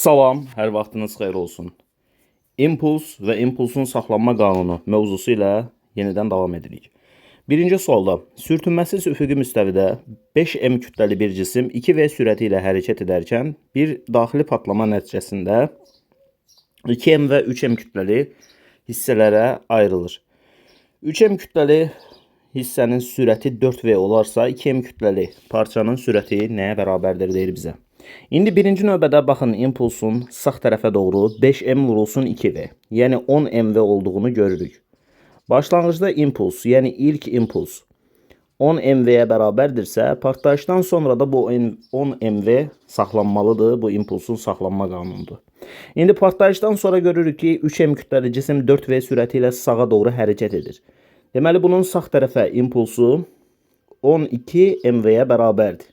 Salam, hər vaxtınız xeyir olsun. İmpuls və impulsun saxlanma qanunu mövzusu ilə yenidən davam edirik. Birinci sualda, sürtünməsiz üfüqi müstəvidə 5m kütləli bir cisim 2v sürəti ilə hərəkət edərkən bir daxili patlama nəticəsində 2m və 3m kütləli hissələrə ayrılır. 3m kütləli hissənin sürəti 4v olarsa, 2m kütləli parçanın sürəti nəyə bərabərdir deyir bizə. İndi birinci növbədə baxın, impulsun sağ tərəfə doğru 5m vurulsun 2v, yəni 10mv olduğunu görürük. Başlanğıcda impuls, yəni ilk impuls 10mv-yə bərabərdirsə, partlayışdan sonra da bu 10mv saxlanmalıdır. Bu impulsun saxlanma qanunudur. İndi partlayışdan sonra görürük ki, 3m kütləli cisim 4v sürəti ilə sağa doğru hərəkət edir. Deməli, bunun sağ tərəfə impulsu 12mv-yə bərabərdir.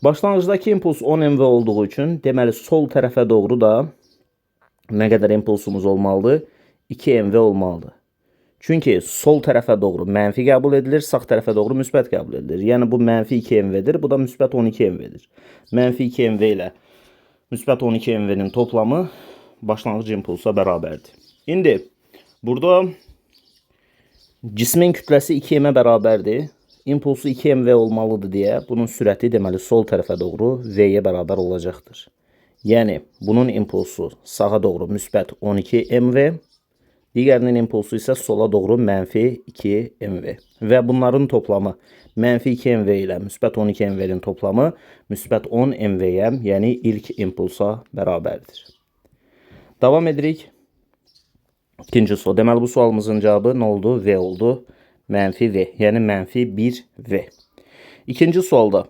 Başlanğıcdakı impuls 10mv olduğu üçün, deməli, sol tərəfə doğru da nə qədər impulsumuz olmalıdır? 2mv olmalıdır. Çünki sol tərəfə doğru mənfi qəbul edilir, sağ tərəfə doğru müsbət qəbul edilir. Yəni, bu mənfi 2mv-dir, bu da müsbət 12mv-dir. Mənfi 2mv ilə müsbət 12mv-nin toplamı başlanğıc impulsa bərabərdir. İndi, burada cismin kütləsi 2m-ə bərabərdir. İmpulsu 2mv olmalıdır deyə bunun sürəti deməli sol tərəfə doğru v-yə bərabər olacaqdır. Yəni bunun impulsu sağa doğru müsbət 12mv, digərinin impulsu isə sola doğru mənfi 2mv və bunların toplamı mənfi 2mv ilə müsbət 12mv-nin toplamı müsbət 10mv-yə, yəni ilk impulsa bərabərdir. Davam edirik. İkinci sual. Deməli bu sualımızın cavabı nə oldu? V oldu. Mənfi v, yəni mənfi 1v. İkinci sualda,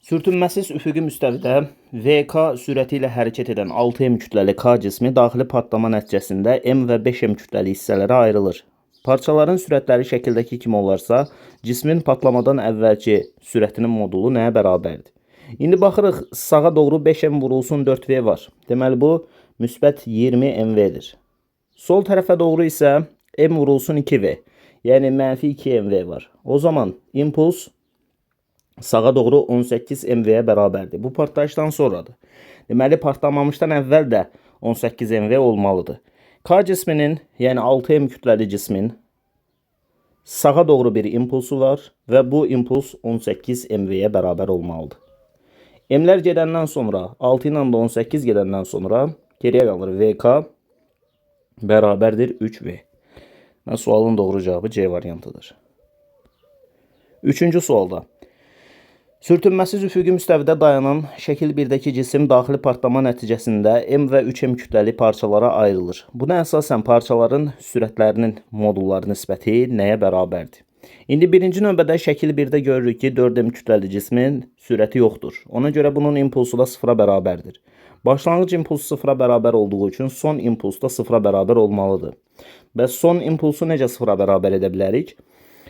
sürtünməsiz üfüqi müstəvidə vk sürəti ilə hərəkət edən 6m kütləli k cismi daxili patlama nəticəsində m və 5m kütləli hissələrə ayrılır. Parçaların sürətləri şəkildəki kimi olarsa, cismin patlamadan əvvəlki sürətinin modulu nəyə bərabərdir? İndi baxırıq, sağa doğru 5m vurulsun 4v var. Deməli bu müsbət 20mv-dir. Sol tərəfə doğru isə m vurulsun 2v. Yəni mənfi 2mv var. O zaman impuls sağa doğru 18mv-yə bərabərdir. Bu partlayışdan sonradır. Deməli, partlamamışdan əvvəl də 18mv olmalıdır. K cisminin, yəni 6m kütləli cismin sağa doğru bir impulsu var və bu impuls 18mv-yə bərabər olmalıdır. M-lər gedəndən sonra, 6 ilə də 18 gedəndən sonra geriyə qalır VK bərabərdir 3V. Və sualın doğru cavabı C variantıdır. Üçüncü sualda. Sürtünməsiz üfüqi müstəvidə dayanan şəkil 1-dəki cisim daxili partlama nəticəsində M və 3M kütləli parçalara ayrılır. Buna əsasən parçaların sürətlərinin modulları nisbəti nəyə bərabərdir? İndi birinci növbədə şəkil 1-də görürük ki, 4M kütləli cismin sürəti yoxdur. Ona görə bunun impulsu da 0-a bərabərdir. Başlanğıc impuls 0-a bərabər olduğu üçün son impuls da 0-a bərabər olmalıdır. Və son impulsu necə 0-a bərabər edə bilərik?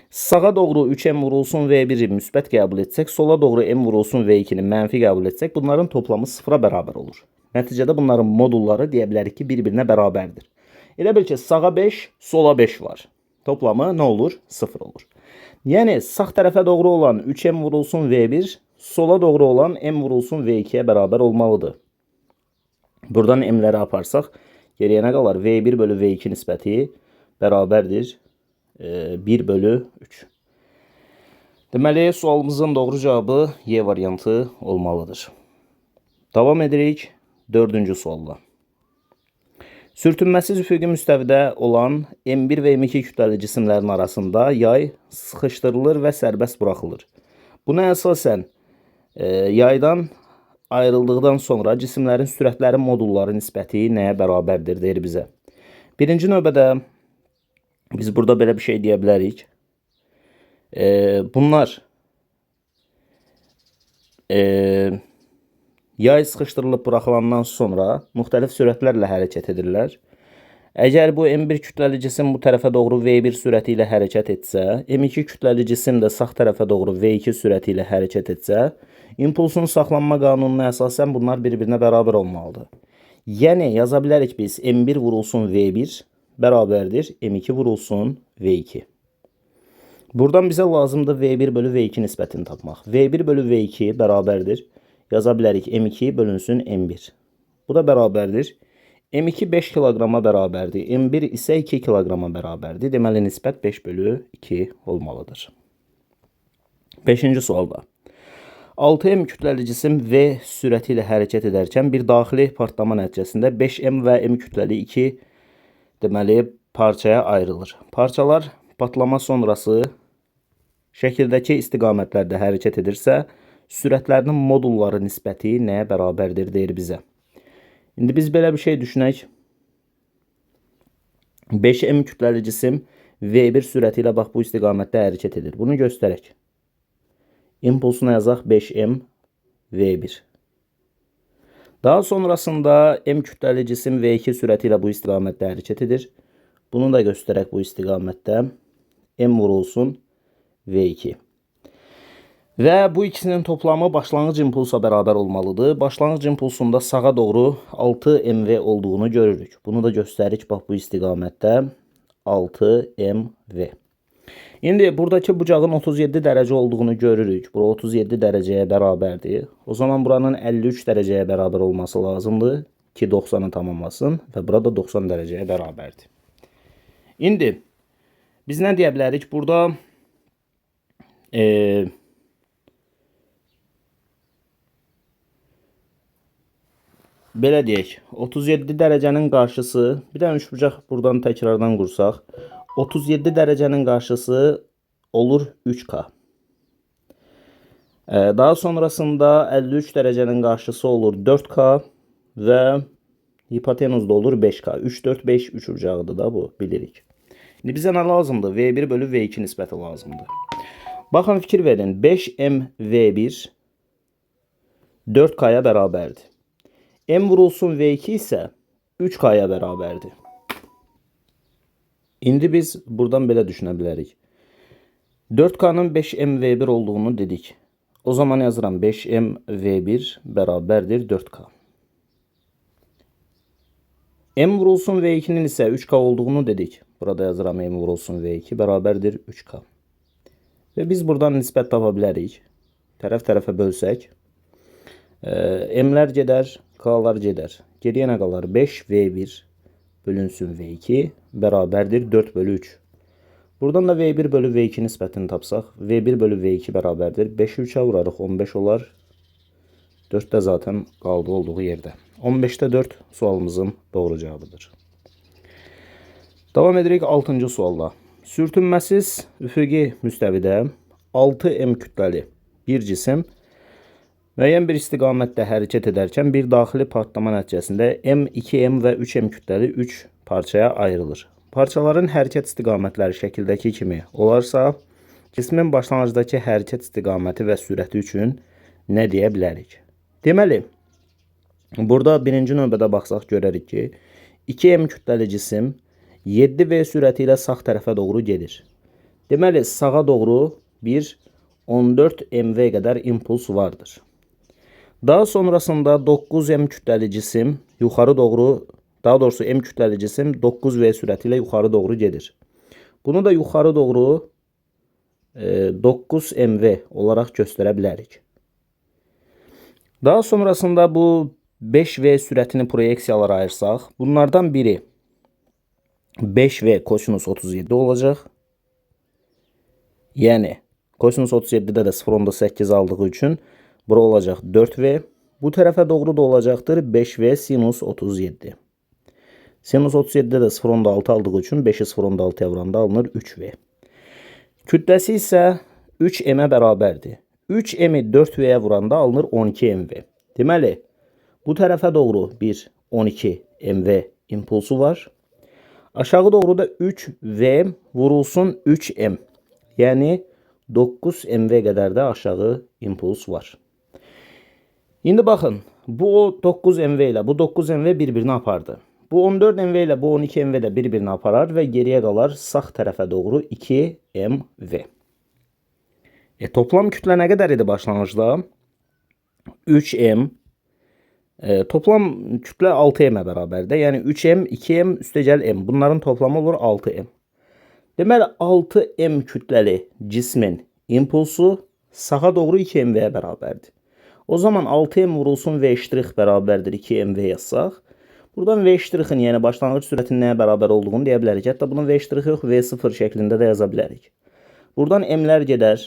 Sağa doğru 3m vurulsun v1-i müsbət qəbul etsək, sola doğru m vurulsun v2-ni mənfi qəbul etsək, bunların toplamı 0-a bərabər olur. Nəticədə bunların modulları deyə bilərik ki, bir-birinə bərabərdir. Elə bil ki, sağa 5, sola 5 var. Toplamı nə olur? 0 olur. Yəni, sağ tərəfə doğru olan 3m vurulsun v1, sola doğru olan m vurulsun v2-yə bərabər olmalıdır. Buradan m-ləri aparsaq, geriyə nə qalar? V1 bölü V2 nisbəti bərabərdir 1 bölü 3. Deməli, sualımızın doğru cavabı Y variantı olmalıdır. Davam edirik 4-cü sualla. Sürtünməsiz üfüqi müstəvidə olan M1 və M2 kütləli cisimlərin arasında yay sıxışdırılır və sərbəst buraxılır. Buna əsasən yaydan ayrıldıqdan sonra cisimlərin sürətləri modulları nisbəti nəyə bərabərdir deyir bizə. Birinci növbədə biz burada belə bir şey deyə bilərik. Bunlar yay sıxışdırılıb buraxılandan sonra müxtəlif sürətlərlə hərəkət edirlər. Əgər bu M1 kütləli cisim bu tərəfə doğru V1 sürəti ilə hərəkət etsə, M2 kütləli cisim də sağ tərəfə doğru V2 sürəti ilə hərəkət etsə, impulsun saxlanma qanununa əsasən bunlar bir-birinə bərabər olmalıdır. Yəni, yaza bilərik biz M1 vurulsun V1 bərabərdir M2 vurulsun V2. Buradan bizə lazımdır V1 bölü V2 nisbətini tapmaq. V1 bölü V2 bərabərdir. Yaza bilərik M2 bölünsün M1. Bu da bərabərdir. M2 5 kiloqrama bərabərdir. M1 isə 2 kiloqrama bərabərdir. Deməli, nisbət 5/2 olmalıdır. 5-ci sualda. 6M kütləli cisim V sürəti ilə hərəkət edərkən bir daxili partlama nəticəsində 5M və M kütləli 2 deməli parçaya ayrılır. Parçalar patlama sonrası şəkildəki istiqamətlərdə hərəkət edirsə, sürətlərinin modulları nisbəti nəyə bərabərdir deyir bizə. İndi biz belə bir şey düşünək. 5M kütləli cisim V1 sürəti ilə bax bu istiqamətdə hərəkət edir. Bunu göstərək. İmpulsuna yazaq 5M V1. Daha sonrasında M kütləli cisim V2 sürəti ilə bu istiqamətdə hərəkət edir. Bunu da göstərək bu istiqamətdə. M vurulsun V2. Və bu ikisinin toplamı başlanğıc impulsa bərabər olmalıdır. Başlanğıc impulsunda sağa doğru 6 MV olduğunu görürük. Bunu da göstərik bax bu istiqamətdə 6 MV. İndi buradakı bucağın 37 dərəcə olduğunu görürük. Bura 37 dərəcəyə bərabərdir. O zaman buranın 53 dərəcəyə bərabər olması lazımdır ki 90'ı tamamlasın və burada 90 dərəcəyə bərabərdir. İndi biz nə deyə bilərik? Burada belə deyək, 37 dərəcənin qarşısı, bir də üçbucaq buradan təkrardan qursaq, 37 dərəcənin qarşısı olur 3K. Daha sonrasında 53 dərəcənin qarşısı olur 4K və hipotenuzda olur 5K. 3, 4, 5 üçbucağıdır da bu, bilirik. İndi bizə nə lazımdır? V1/V2 nisbəti lazımdır. Baxın, fikir verin. 5M V1 4K'ya bərabərdir. M vurulsun V2 isə 3K'ya bərabərdir. İndi biz buradan belə düşünə bilərik. 4K'nın 5M V1 olduğunu dedik. O zaman yazıram 5M V1 bərabərdir 4K. M vurulsun V2'nin isə 3K olduğunu dedik. Burada yazıram M vurulsun V2 bərabərdir 3K. Və biz buradan nisbət tapa bilərik. Tərəf-tərəfə bölsək. M'lər gedər, K'lar gedər. Geriyə nə qalar? 5V1 bölünsün V2 bərabərdir 4/3. Buradan da V1/V2 nisbətini tapsaq, V1/V2 bərabərdir 5'i 3'ə vurarıq, 15 olar. 4 də zaten qaldı olduğu yerdə. 15'də 4 sualımızın doğru cavabıdır. Davam edirik 6-cı sualla. Sürtünməsiz üfüqi müstəvidə 6M kütləli bir cisim müəyyən bir istiqamətdə hərəkət edərkən bir daxili partlama nəticəsində M, 2M və 3M kütləli 3 parçaya ayrılır. Parçaların hərəkət istiqamətləri şəkildəki kimi olarsa, cismin başlanğıcdakı hərəkət istiqaməti və sürəti üçün nə deyə bilərik? Deməli, burada birinci növbədə baxsaq görərik ki, 2M kütləli cisim 7V sürəti ilə sağ tərəfə doğru gedir. Deməli, sağa doğru bir 14 MV qədər impuls vardır. Daha sonrasında 9M kütləli cisim yuxarı doğru, daha doğrusu M kütləli cisim 9V sürəti ilə yuxarı doğru gedir. Bunu da yuxarı doğru 9 MV olaraq göstərə bilərik. Daha sonrasında bu 5V sürətini proyeksiyalara ayırsaq, bunlardan biri 5V kosinus 37 olacaq. Yəni, kosinus 37'də də 0.8 aldığı üçün bura olacaq 4V. Bu tərəfə doğru da olacaqdır 5V sinus 37. Sinus 37'də də 0.6 aldığı üçün 5'i 0.6'ya vuranda alınır 3V. Kütləsi isə 3M'ə bərabərdir. 3M'i 4V'yə vuranda alınır 12MV. Deməli, bu tərəfə doğru bir 12MV impulsu var. Aşağı doğru da 3V vurulsun 3M. Yəni 9MV qədər də aşağı impuls var. İndi baxın, bu 9MV ilə bu 9MV bir-birini apardı. Bu 14MV ilə bu 12MV də bir-birini aparar və geriyə qalar sağ tərəfə doğru 2MV. Toplam kütlə nə qədər idi başlanğıcda? 3M. Toplam kütlə 6M'ə bərabərdir. Yəni 3M, 2M, üstəgəl M. Bunların toplamı olur 6M. Deməli 6M kütləli cismin impulsu sağa doğru 2MV-yə bərabərdir. O zaman 6m vurulsun v ştrix bərabərdir 2mv yazsaq, buradan v ştrixin, yəni başlanğıc sürətin nəyə bərabər olduğunu deyə bilərik. Hətta bunun v ştrixi yox, v0 şəklində də yaza bilərik. Buradan m'lər gedər,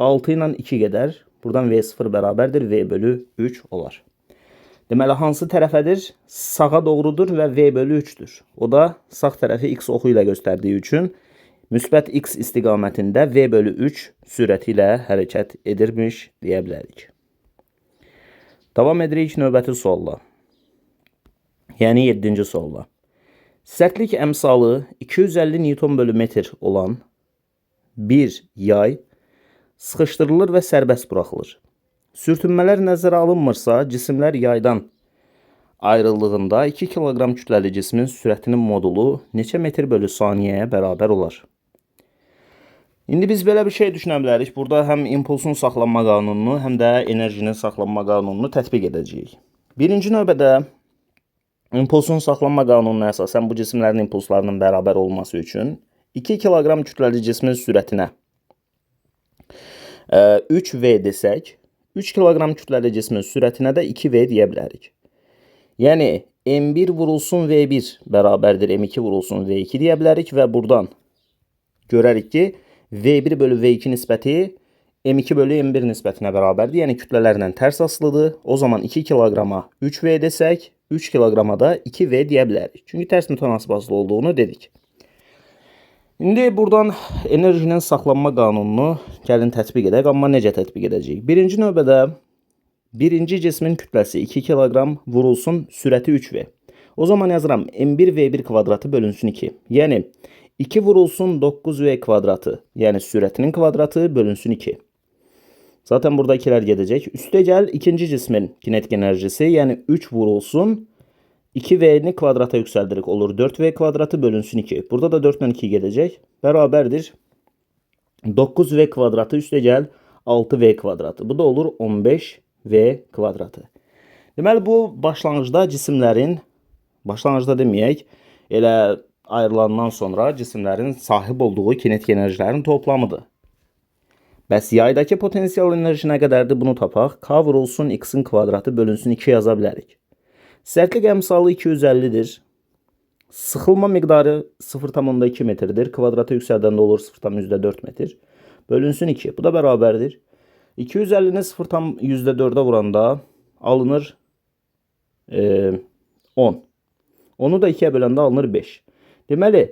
6 ilə 2 gedər. Buradan v0 bərabərdir v bölü 3 olar. Deməli, hansı tərəfədir? Sağa doğrudur və v bölü 3'dür. O da sağ tərəfi x oxu ilə göstərdiyi üçün müsbət x istiqamətində v bölü 3 sürəti ilə hərəkət edirmiş deyə bilərik. Davam edirik növbəti sualla. Yəni 7-ci sualla. Sərtlik əmsalı 250 Newton bölü metr olan bir yay sıxışdırılır və sərbəst buraxılır. Sürtünmələr nəzərə alınmırsa, cisimlər yaydan ayrıldığında 2 kiloqram kütləli cismin sürətinin modulu neçə metr bölü saniyəyə bərabər olar? İndi biz belə bir şey düşünə bilərik. Burada həm impulsun saxlanma qanununu, həm də enerjinin saxlanma qanununu tətbiq edəcəyik. Birinci növbədə impulsun saxlanma qanununa əsasən bu cisimlərin impulslarının bərabər olması üçün 2 kiloqram kütləli cismin sürətinə 3v desək, 3 kiloqram kütləli cismin sürətinə də 2v deyə bilərik. Yəni m1 vurulsun v1 bərabərdir m2 vurulsun v2 deyə bilərik və buradan görərik ki, v1 bölü v2 nisbəti m2 bölü m1 nisbətinə bərabərdir. Yəni kütlələrlə tərs asılıdır. O zaman 2 kiloqrama 3v desək, 3 kiloqrama da 2v deyə bilərik. Çünki tərs mütənasib asılı olduğunu dedik. İndi buradan enerjinin saxlanma qanununu gəlin tətbiq edək. Amma necə tətbiq edəcəyik? Birinci növbədə birinci cismin kütləsi 2 kiloqram vurulsun sürəti 3v. O zaman yazıram m1 v1 kvadratı bölünsün 2. Yəni 2 vurulsun 9v kvadratı, yəni sürətinin kvadratı bölünsün 2. Zaten burada 2'ler gedəcək. Üstə gəl ikinci cismin kinetik enerjisi, yəni 3 vurulsun 2v'ni kvadrata yüksəldirik. Olur 4v kvadratı bölünsün 2. Burada da 4 ilə 2 gedəcək. Bərabərdir 9v kvadratı üstə gəl 6v kvadratı. Bu da olur 15v kvadratı. Deməli bu başlanğıcda cisimlərin, başlanğıcda deməyək, elə ayrılandan sonra cisimlərin sahib olduğu kinetik enerjilərin toplamıdır. Bəs yaydakı potensial enerji nə qədərdir? Bunu tapaq. K vurulsun x-in kvadratı bölünsün 2 yaza bilərik. Sərtlik əmsalı 250'dir. Sıxılma miqdarı 0,2 metrdir. Kvadrata yüksəldəndə olur 0,4 metr. Bölünsün 2. Bu da bərabərdir. 250'ni 0,4'ə vuranda alınır 10. Onu da 2'yə böləndə alınır 5. Deməli,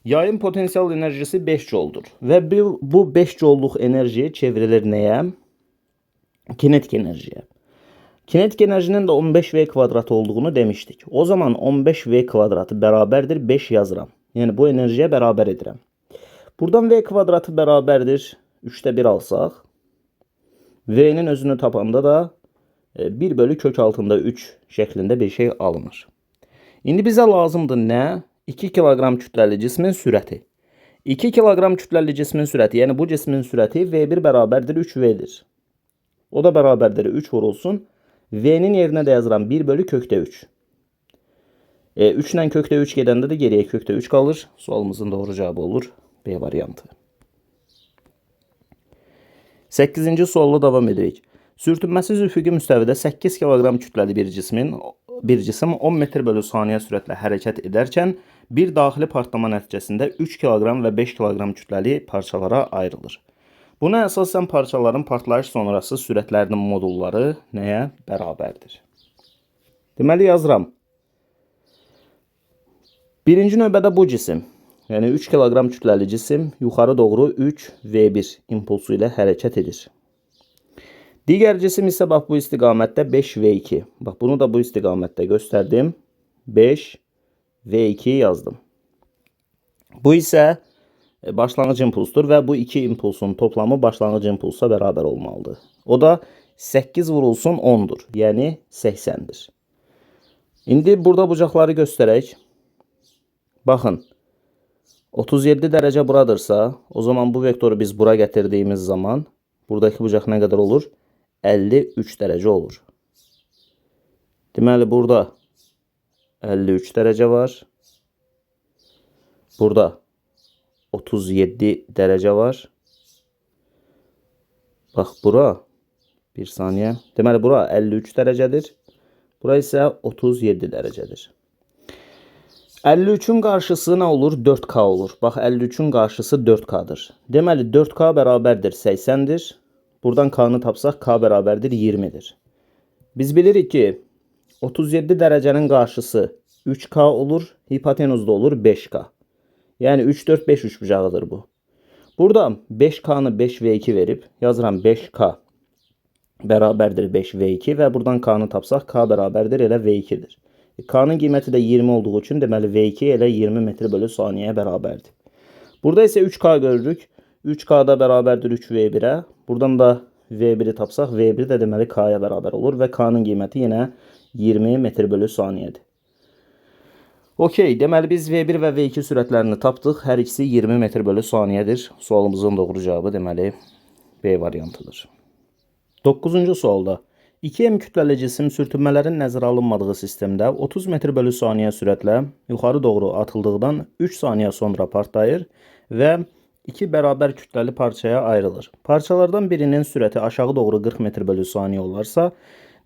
yayın potensial enerjisi 5 jouldur. Və bu 5 joulluk enerji çevrilir nəyə? Kinetik enerjiyə. Kinetik enerjinin də 15v kvadratı olduğunu demişdik. O zaman 15v kvadratı bərabərdir 5 yazıram. Yəni bu enerjiyə bərabər edirəm. Buradan v kvadratı bərabərdir 3'te 1 alsaq. V'nin özünü tapanda da 1 bölü kök altında 3 şəklində bir şey alınır. İndi bizə lazımdır nə? 2 kiloqram kütləli cismin sürəti. 2 kiloqram kütləli cismin sürəti, yəni bu cismin sürəti V1 bərabərdir 3V'dir. O da bərabərdir 3 vurulsun. V'nin yerinə də yazıram 1 bölü kökdə 3. 3 ilə kökdə 3 gedəndə də geriyə kökdə 3 qalır. Sualımızın doğru cavabı olur B variantı. 8-ci sualla davam edirik. Sürtünməsiz üfüqi müstəvidə 8 kiloqram kütləli bir cisim 10 metr bölü saniyə sürətlə hərəkət edərkən bir daxili partlama nəticəsində 3 kiloqram və 5 kiloqram kütləli parçalara ayrılır. Buna əsasən parçaların partlayış sonrası sürətlərinin modulları nəyə bərabərdir? Deməli yazıram. Birinci növbədə bu cisim, yəni 3 kiloqram kütləli cisim yuxarı doğru 3V1 impulsu ilə hərəkət edir. Digər cisim isə bax bu istiqamətdə 5V2. Bax bunu da bu istiqamətdə göstərdim. 5V2 yazdım. Bu isə başlanğıc impulsdur və bu iki impulsun toplamı başlanğıc impulsa bərabər olmalıdır. O da 8 vurulsun 10'dur. Yəni 80'dir. İndi burada bucaqları göstərək. Baxın. 37 dərəcə buradırsa, o zaman bu vektoru biz bura gətirdiyimiz zaman buradakı bucaq nə qədər olur? 53 dərəcə olur. Deməli burada 53 dərəcə var. Burada 37 dərəcə var. Bax bura 1 saniyə. Deməli bura 53 dərəcədir. Bura isə 37 dərəcədir. 53'ün qarşısı nə olur? 4K olur. Bax 53'ün qarşısı 4K'dır. Deməli 4K bərabərdir 80'dir. Buradan K'nı tapsaq K bərabərdir 20'dir. Biz bilirik ki 37 dərəcənin qarşısı 3K olur. Hipotenuzda olur 5K. Yəni 3, 4, 5 üçbucağıdır bu. Burada 5K'nı 5V2 verib yazıram 5K bərabərdir 5V2 və buradan K'nı tapsaq K bərabərdir elə V2'dir. K'nın qiyməti də 20 olduğu üçün deməli V2 elə 20 metr bölü saniyəyə bərabərdir. Burada isə 3K görürük. 3K da bərabərdir 3V1'ə. Buradan da V1'i tapsaq V1 də deməli K'ya bərabər olur və K'nın qiyməti yenə 20 metr bölü saniyədir. Okey, deməli biz V1 və V2 sürətlərini tapdıq. Hər ikisi 20 metr bölü saniyədir. Sualımızın doğru cavabı deməli B variantıdır. 9-cu sualda 2M kütləli cisim sürtünmələrin nəzərə alınmadığı sistemdə 30 metr bölü saniyə sürətlə yuxarı doğru atıldıqdan 3 saniyə sonra partlayır və 2 bərabər kütləli parçaya ayrılır. Parçalardan birinin sürəti aşağı doğru 40 metr bölü saniyə olarsa,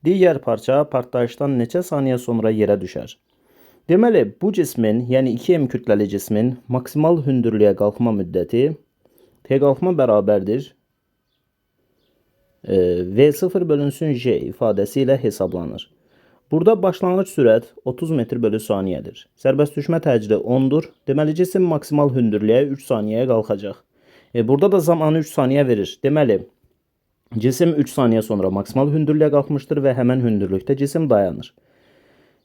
digər parça partlayışdan neçə saniyə sonra yerə düşər? Deməli, bu cismin, yəni 2M kütləli cismin maksimal hündürlüyə qalxma müddəti T qalxma bərabərdir V0 bölünsün J ifadəsi ilə hesablanır. Burada başlanğıc sürət 30 metr bölü saniyədir. Sərbəst düşmə təcili 10'dur. Deməli, cisim maksimal hündürlüyə 3 saniyəyə qalxacaq. Burada da zamanı 3 saniyə verir. Deməli, cisim 3 saniyə sonra maksimal hündürlüyə qalxmışdır və həmən hündürlükdə cisim dayanır.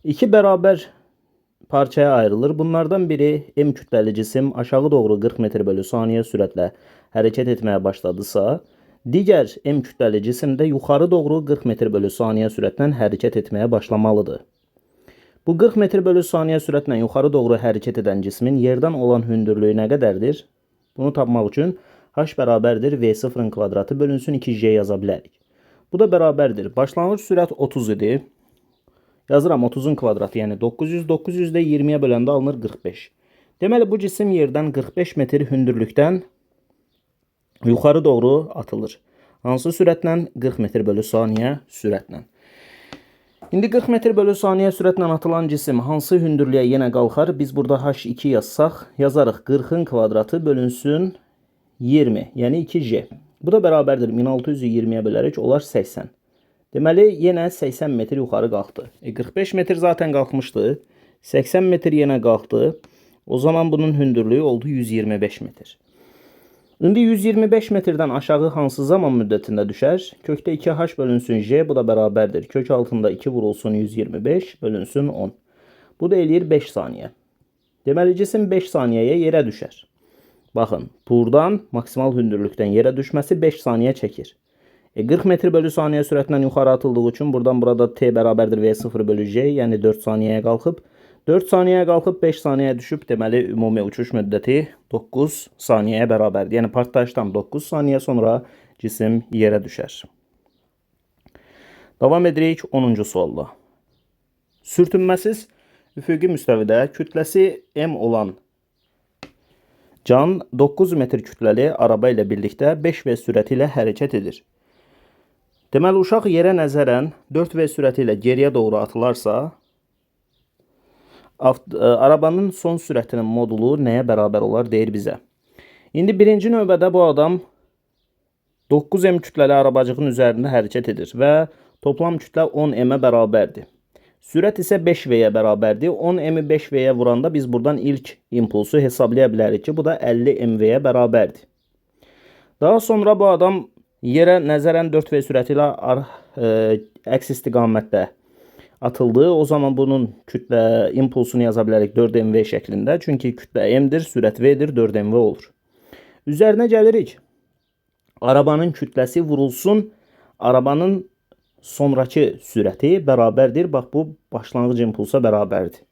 2 bərabər parçaya ayrılır. Bunlardan biri M kütləli cisim aşağı doğru 40 metr bölü saniyə sürətlə hərəkət etməyə başladısa, digər M kütləli cisim də yuxarı doğru 40 metr bölü saniyə sürətlə hərəkət etməyə başlamalıdır. Bu 40 metr bölü saniyə sürətlə yuxarı doğru hərəkət edən cismin yerdən olan hündürlüyü nə qədərdir? Bunu tapmaq üçün H bərabərdir V0'ın kvadratı bölünsün 2J yaza bilərik. Bu da bərabərdir. Başlanğıc sürət 30 idi. Yazıram 30'un kvadratı, yəni 900. 900 də 20'yə böləndə alınır 45. Deməli, bu cisim yerdən 45 metr hündürlükdən yuxarı doğru atılır. Hansı sürətlə? 40 metr bölü saniyə sürətlə. İndi 40 metr bölü saniyə sürətlə atılan cisim hansı hündürlüyə yenə qalxar? Biz burada H2 yazsaq, yazarıq 40'ın kvadratı bölünsün 20, yəni 2J. Bu da bərabərdir 1600'ü 20'yə bölərək olar 80. Deməli, yenə 80 metr yuxarı qalxdı. 45 metr zaten qalxmışdı. 80 metr yenə qalxdı. O zaman bunun hündürlüyü oldu 125 metr. İndi 125 metrdən aşağı hansı zaman müddətində düşər? Kökdə 2H bölünsün J, bu da bərabərdir. Kök altında 2 vurulsun 125 bölünsün 10. Bu da eləyir 5 saniyə. Deməli, cisim 5 saniyəyə yerə düşər. Baxın, buradan maksimal hündürlükdən yerə düşməsi 5 saniyə çəkir. 40 metr bölü saniyə sürətlə yuxarı atıldığı üçün buradan burada T bərabərdir V0 bölü J, yəni 4 saniyəyə qalxıb. 4 saniyəyə qalxıb 5 saniyəyə düşüb, deməli ümumi uçuş müddəti 9 saniyəyə bərabərdir. Yəni partlayışdan 9 saniyə sonra cisim yerə düşər. Davam edirik 10-cu sualla. Sürtünməsiz üfüqi müstəvidə kütləsi M olan can 9 metr kütləli araba ilə birlikdə 5V sürəti ilə hərəkət edir. Deməli, uşaq yerə nəzərən 4V sürəti ilə geriyə doğru atılarsa, arabanın son sürətinin modulu nəyə bərabər olar deyir bizə. İndi birinci növbədə bu adam 9M kütləli arabacığın üzərində hərəkət edir və toplam kütlə 10M'ə bərabərdir. Sürət isə 5V'yə bərabərdir. 10M'i 5V'yə vuranda biz buradan ilk impulsu hesablaya bilərik ki, bu da 50MV'yə bərabərdir. Daha sonra bu adam yerə nəzərən 4V sürəti ilə əks istiqamətdə atıldı. O zaman bunun kütlə impulsunu yaza bilərik 4MV şəklində. Çünki kütlə M'dir, sürət V'dir, 4MV olur. Üzərinə gəlirik. Arabanın kütləsi vurulsun, arabanın sonraki sürəti bərabərdir. Bax, bu başlanğıc impulsa bərabərdir.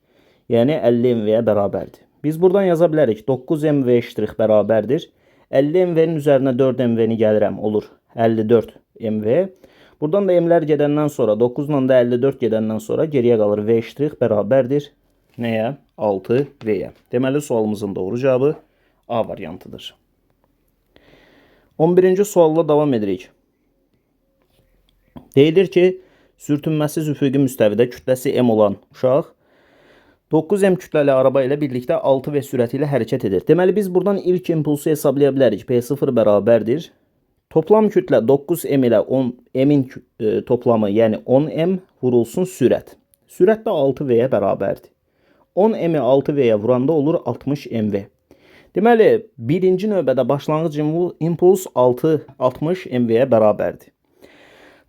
Yəni 50MV-yə bərabərdir. Biz buradan yaza bilərik 9MV ştrix bərabərdir. 50MV-nin üzərinə 4MV-ni gəlirəm, olur 54MV. Buradan da M-lər gedəndən sonra 9 ilə də 54 gedəndən sonra geriyə qalır V ştrix bərabərdir nəyə? 6V-yə. Deməli, sualımızın doğru cavabı A variantıdır. 11-ci sualla davam edirik. Deyilir ki, sürtünməsiz üfüqi müstəvidə kütləsi m olan uşaq 9m kütləli araba ilə birlikdə 6v sürəti ilə hərəkət edir. Deməli, biz buradan ilk impulsu hesablaya bilərik. P0 bərabərdir. Toplam kütlə 9m ilə 10m'in toplamı, yəni 10m vurulsun sürət. Sürət də 6v'yə bərabərdir. 10m'i 6v'yə vuranda olur 60mv. Deməli, birinci növbədə başlanğıc impuls 60mv-yə bərabərdir.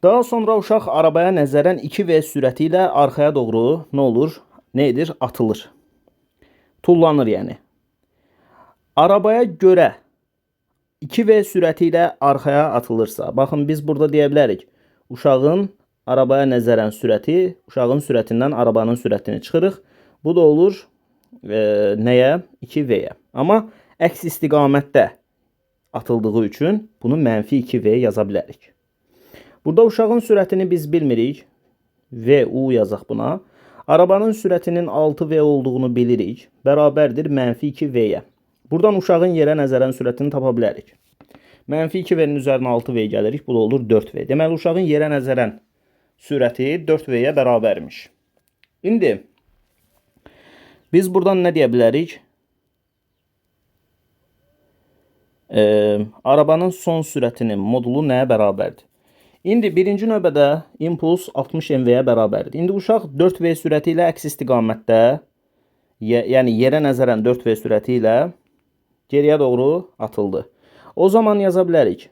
Daha sonra uşaq arabaya nəzərən 2v sürəti ilə arxaya doğru nə olur? Nə edir? Atılır. Tullanır yəni. Arabaya görə 2v sürəti ilə arxaya atılırsa, baxın biz burada deyə bilərik. Uşağın arabaya nəzərən sürəti, uşağın sürətindən arabanın sürətini çıxırıq. Bu da olur nəyə? 2v'yə. Amma əks istiqamətdə atıldığı üçün bunu mənfi 2v yaza bilərik. Burada uşağın sürətini biz bilmirik. VU yazaq buna. Arabanın sürətinin 6v olduğunu bilirik. Bərabərdir mənfi 2v'yə. Buradan uşağın yerə nəzərən sürətini tapa bilərik. Mənfi 2v'nin üzərinə 6v gəlirik. Bu da olur 4v. Deməli, uşağın yerə nəzərən sürəti 4v'yə bərabərmiş. İndi biz buradan nə deyə bilərik? Arabanın son sürətinin modulu nəyə bərabərdir? İndi birinci növbədə impuls 60mv-yə bərabərdir. İndi uşaq 4v sürəti ilə əks istiqamətdə, yəni yerə nəzərən 4v sürəti ilə geriyə doğru atıldı. O zaman yaza bilərik.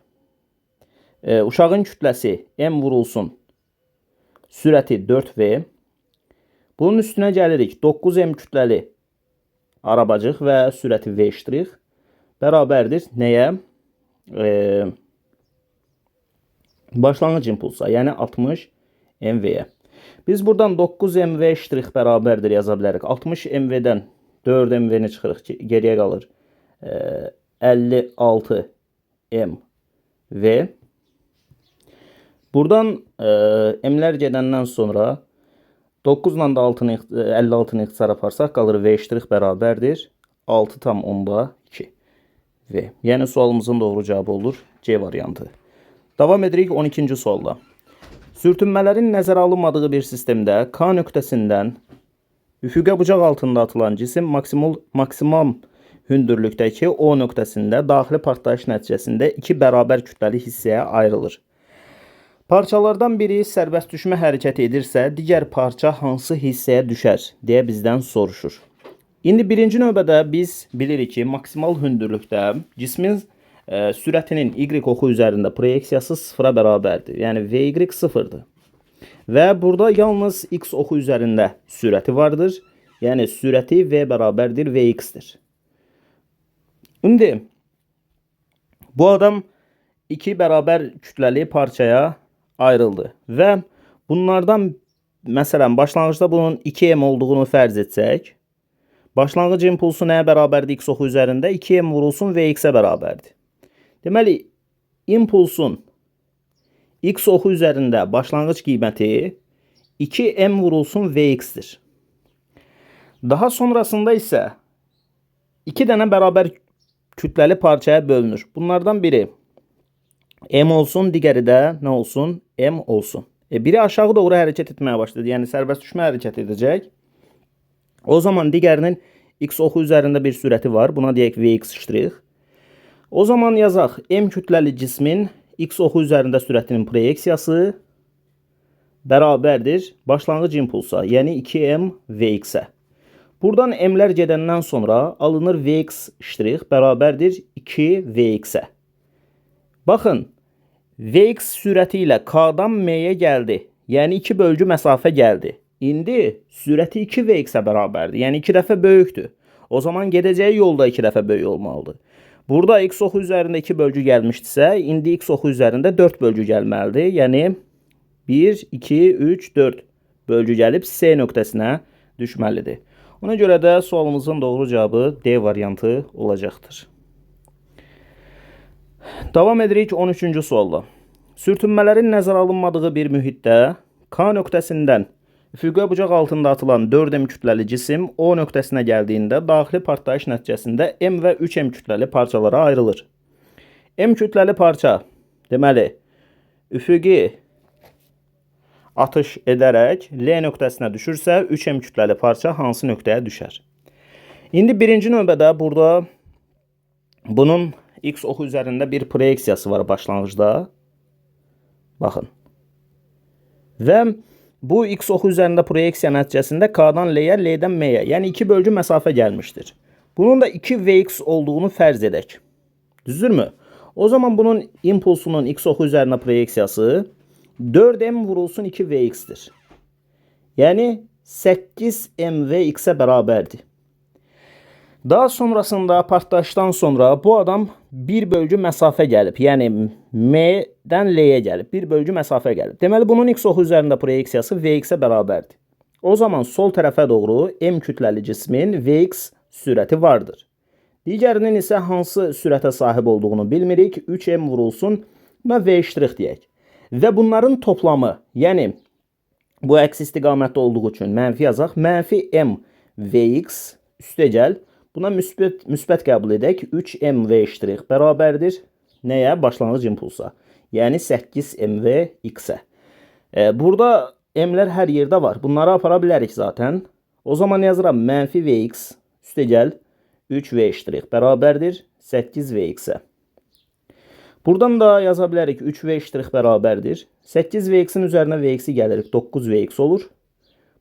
Uşağın kütləsi m vurulsun sürəti 4v. Bunun üstünə gəlirik. 9m kütləli arabacıq və sürəti v' bərabərdir nəyə? Başlanğıc impulsa, yəni 60mv-yə. Biz buradan 9mv' bərabərdir yaza bilərik. 60mv-dən 4mv-ni çıxırıq ki, geriyə qalır 56mv. Buradan m'lər gedəndən sonra 9 ilə də 56-nı ixtisar aparsaq qalır v' bərabərdir 6,2 v. Yəni sualımızın doğru cavabı olur C variantı. Davam edirik 12-ci sualla. Sürtünmələrin nəzərə alınmadığı bir sistemdə K nöqtəsindən üfüqə bucaq altında atılan cisim maksimum hündürlükdəki O nöqtəsində daxili partlayış nəticəsində iki bərabər kütləli hissəyə ayrılır. Parçalardan biri sərbəst düşmə hərəkət edirsə, digər parça hansı hissəyə düşər deyə bizdən soruşur. İndi birinci növbədə biz bilirik ki, maksimal hündürlükdə cismin sürətinin y oxu üzərində proyeksiyası sıfıra bərabərdir. Yəni vy sıfırdır. Və burada yalnız x oxu üzərində sürəti vardır. Yəni sürəti v bərabərdir vx-dir. İndi bu adam iki bərabər kütləli parçaya ayrıldı. Və bunlardan məsələn başlanğıcda bunun 2m olduğunu fərz etsək, başlanğıc impulsu nəyə bərabərdir x oxu üzərində? 2m vurulsun vx-ə bərabərdir. Deməli, impulsun x oxu üzərində başlanğıc qiyməti 2m vurulsun vx-dir. Daha sonrasında isə 2 dənə bərabər kütləli parçaya bölünür. Bunlardan biri m olsun, digəri də nə olsun? M olsun. Biri aşağı doğru hərəkət etməyə başladı. Yəni sərbəst düşmə hərəkət edəcək. O zaman digərinin x oxu üzərində bir sürəti var. Buna deyək vx'. O zaman yazaq, m kütləli cismin x oxu üzərində sürətinin proyeksiyası bərabərdir başlanğıc impulsa, yəni 2m vx-ə. Buradan m'lər gedəndən sonra alınır vx' bərabərdir 2 vx-ə. Baxın, vx sürəti ilə k-dan m-yə gəldi, yəni 2 bölgü məsafə gəldi. İndi sürəti 2 vx-ə bərabərdir, yəni 2 dəfə böyükdür. O zaman gedəcəyi yolda 2 dəfə böyük olmalıdır. Burada x oxu üzərində 2 bölgü gəlmişdirsə, indi x oxu üzərində 4 bölgü gəlməlidir. Yəni 1, 2, 3, 4 bölgü gəlib C nöqtəsinə düşməlidir. Ona görə də sualımızın doğru cavabı D variantı olacaqdır. Davam edirik 13-cü sualla. Sürtünmələrin nəzərə alınmadığı bir mühitdə K nöqtəsindən üfüqə bucaq altında atılan 4m kütləli cisim O nöqtəsinə gəldiyində daxili partlayış nəticəsində m və 3m kütləli parçalara ayrılır. M kütləli parça, deməli, üfüqi atış edərək L nöqtəsinə düşürsə, 3M kütləli parça hansı nöqtəyə düşər? İndi birinci növbədə burada bunun X oxu üzərində bir proyeksiyası var başlanğıcda. Baxın. Və bu X oxu üzərində proyeksiya nəticəsində K-dan L-yə, L-dən M-yə, yəni 2 bölgü məsafə gəlmişdir. Bunun da 2Vx olduğunu fərz edək. Düzdürmü? O zaman bunun impulsunun X oxu üzərinə proyeksiyası 4M vurulsun 2Vx-dir. Yəni 8MVx-ə bərabərdir. Daha sonrasında partlayışdan sonra bu adam bir bölgü məsafə gəlib. Yəni M-dən L-yə gəlib. Bir bölgü məsafə gəlib. Deməli bunun X oxu üzərində proyeksiyası Vx-ə bərabərdir. O zaman sol tərəfə doğru M kütləli cismin Vx sürəti vardır. Digərinin isə hansı sürətə sahib olduğunu bilmirik. 3M vurulsun və V' deyək. Və bunların toplamı, yəni bu əks istiqamətdə olduğu üçün mənfi yazaq. Mənfi M Vx üstəgəl. Buna müsbət qəbul edək. 3MV' bərabərdir. Nəyə? Başlanğıc impulsa. Yəni 8MVx-ə. Burada M-lər hər yerdə var. Bunları apara bilərik zaten. O zaman yazıram mənfi Vx üstəgəl 3V' bərabərdir 8Vx-ə. Buradan da yaza bilərik 3V' bərabərdir. 8Vx-in üzərinə Vx-i gəlirik. 9Vx olur.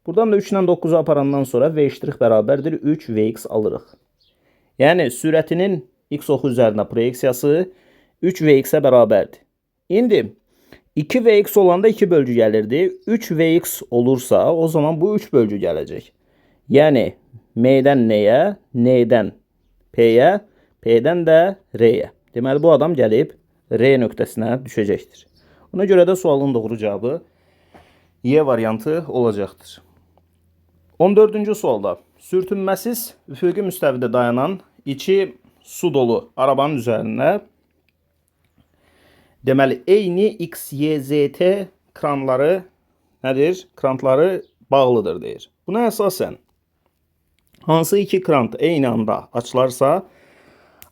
Buradan da 3 ilə 9'u aparandan sonra V' bərabərdir 3Vx alırıq. Yəni sürətinin X oxu üzərinə proyeksiyası 3Vx-ə bərabərdir. İndi 2Vx olanda 2 bölgü gəlirdi. 3Vx olursa o zaman bu 3 bölgü gələcək. Yəni M-dən N-yə, N-dən P-yə, P-dən də R-yə. Deməli bu adam gəlib R nöqtəsinə düşəcəkdir. Ona görə də sualın doğru cavabı Y variantı olacaqdır. 14-cü sualda sürtünməsiz üfüqi müstəvidə dayanan içi su dolu arabanın üzərində deməli eyni X, Y, Z, T kranları nədir? Krantları bağlıdır deyir. Buna əsasən hansı iki krant eyni anda açılarsa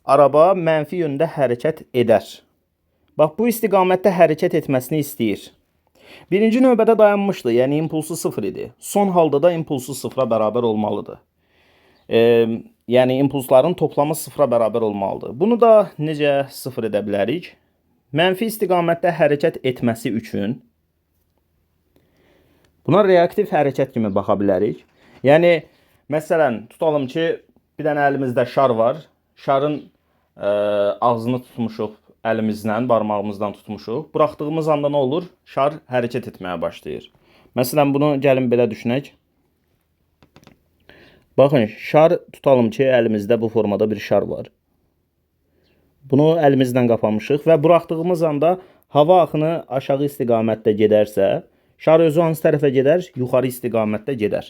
araba mənfi yöndə hərəkət edər. Bax bu istiqamətdə hərəkət etməsini istəyir. Birinci növbədə dayanmışdı, yəni impulsu 0 idi. Son halda da impulsu 0'a bərabər olmalıdır. Yəni impulsların toplamı 0'a bərabər olmalıdır. Bunu da necə 0 edə bilərik? Mənfi istiqamətdə hərəkət etməsi üçün buna reaktiv hərəkət kimi baxa bilərik. Yəni məsələn tutalım ki bir dənə əlimizdə şar var. Şarın ağzını tutmuşuq əlimizlə, barmağımızdan tutmuşuq. Buraxdığımız anda nə olur? Şar hərəkət etməyə başlayır. Məsələn, bunu gəlin belə düşünək. Baxın, şar tutalım ki, əlimizdə bu formada bir şar var. Bunu əlimizlə qapamışıq və buraxdığımız anda hava axını aşağı istiqamətdə gedərsə, şar özü hansı tərəfə gedər? Yuxarı istiqamətdə gedər.